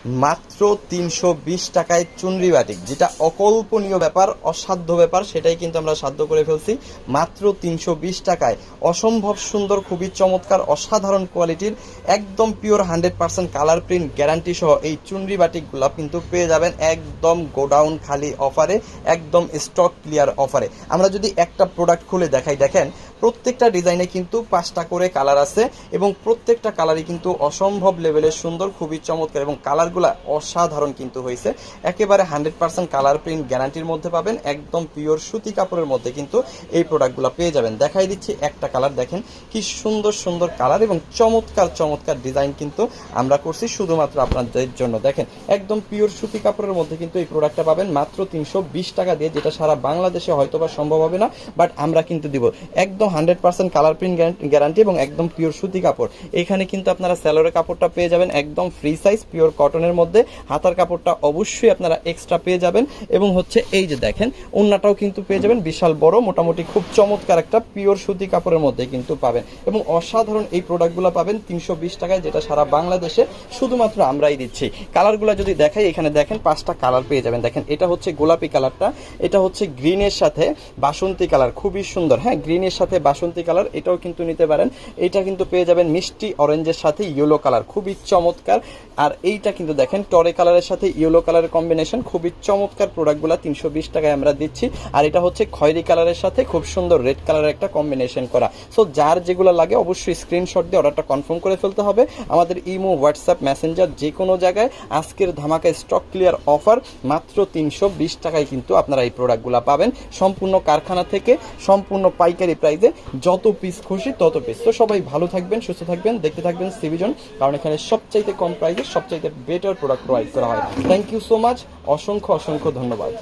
মাত্র ৩২০ টাকায় চুনরি বাটিক, যেটা অকল্পনীয় ব্যাপার, অসাধ্য ব্যাপার, সেটাই কিন্তু আমরা সাধ্য করে ফেলছি। মাত্র ৩২০ টাকায় অসম্ভব সুন্দর, খুবই চমৎকার, অসাধারণ কোয়ালিটির, একদম পিওর 100% কালার প্রিন্ট গ্যারান্টি সহ এই চুনরি বাটিকগুলো কিন্তু পেয়ে যাবেন একদম গোডাউন খালি অফারে, একদম স্টক ক্লিয়ার অফারে। আমরা যদি একটা প্রোডাক্ট খুলে দেখাই, দেখেন প্রত্যেকটা ডিজাইনে কিন্তু 5টা করে কালার আছে এবং প্রত্যেকটা কালারই কিন্তু অসম্ভব লেভেলের সুন্দর, খুবই চমৎকার এবং কালারগুলো অসাধারণ কিন্তু হয়েছে। একেবারে 100% কালার প্রিন্ট গ্যারান্টির মধ্যে পাবেন, একদম পিওর সুতি কাপড়ের মধ্যে কিন্তু এই প্রোডাক্টগুলো পেয়ে যাবেন। দেখাই দিচ্ছি একটা কালার, দেখেন কি সুন্দর সুন্দর কালার এবং চমৎকার চমৎকার ডিজাইন কিন্তু আমরা করছি শুধুমাত্র আপনাদের জন্য। দেখেন একদম পিওর সুতি কাপড়ের মধ্যে কিন্তু এই প্রোডাক্টটা পাবেন মাত্র 320 টাকা দিয়ে, যেটা সারা বাংলাদেশে হয়তোবা সম্ভব হবে না, বাট আমরা কিন্তু দিব একদম 100% কালার প্রিন্ট গ্যারান্টি এবং একদম পিওর সুতি কাপড়। এখানে কিন্তু আপনারা স্যালোরের কাপড়টা পেয়ে যাবেন একদম ফ্রি সাইজ পিওর কটনের মধ্যে, হাতার কাপড়টা অবশ্যই আপনারা এক্সট্রা পেয়ে যাবেন এবং হচ্ছে এই যে দেখেন ওন্নাটাও কিন্তু পেয়ে যাবেন বিশাল বড়, মোটামুটি খুব চমৎকার একটা পিওর সুতি কাপড়ের মধ্যে কিন্তু পাবেন এবং অসাধারণ এই প্রোডাক্টগুলো পাবেন 320 টাকায়, যেটা সারা বাংলাদেশে শুধুমাত্র আমরাই দিচ্ছি। কালারগুলো যদি দেখাই, এখানে দেখেন 5টা কালার পেয়ে যাবেন। দেখেন এটা হচ্ছে গোলাপি কালারটা, এটা হচ্ছে গ্রিনের সাথে বাসন্তী কালার, খুবই সুন্দর। হ্যাঁ, গ্রিনের সাথে বাসন্তী কালার, এটাও কিন্তু নিতে পারেন। এটা কিন্তু পেয়ে যাবেন মিষ্টি অরেঞ্জের সাথে ইয়েলো কালার, খুবই চমৎকার। আর এইটা কিন্তু দেখেন টরে কালারের সাথে ইয়েলো কালারের কম্বিনেশন, খুবই চমৎকার। প্রোডাক্টগুলো 320 টাকায় আমরা দিচ্ছি। আর এটা হচ্ছে খয়েরি কালারের সাথে খুব সুন্দর রেড কালারের একটা কম্বিনেশন করা। সো যার যেগুলো লাগে অবশ্যই স্ক্রিনশট দিয়ে অর্ডারটা কনফার্ম করে ফেলতে হবে। আমাদের ইমো, হোয়াটসঅ্যাপ, মেসেঞ্জার যে কোনো জায়গায় আজকের ধামাকা স্টক ক্লিয়ার অফার মাত্র 320 টাকায় কিন্তু আপনারা এই প্রোডাক্টগুলো পাবেন সম্পূর্ণ কারখানা থেকে, সম্পূর্ণ পাইকারি প্রাইসে, যত পিস খুশি তত পিস। তো সবাই ভালো থাকবেন, সুস্থ থাকবেন, দেখতে থাকবেন সিভিজন, কারণ এখানে সবচাইতে কম প্রাইসে সবচাইতে বেটার প্রোডাক্ট প্রোভাইড করা হয়। থ্যাংক ইউ সো মাচ, অসংখ্য অসংখ্য ধন্যবাদ।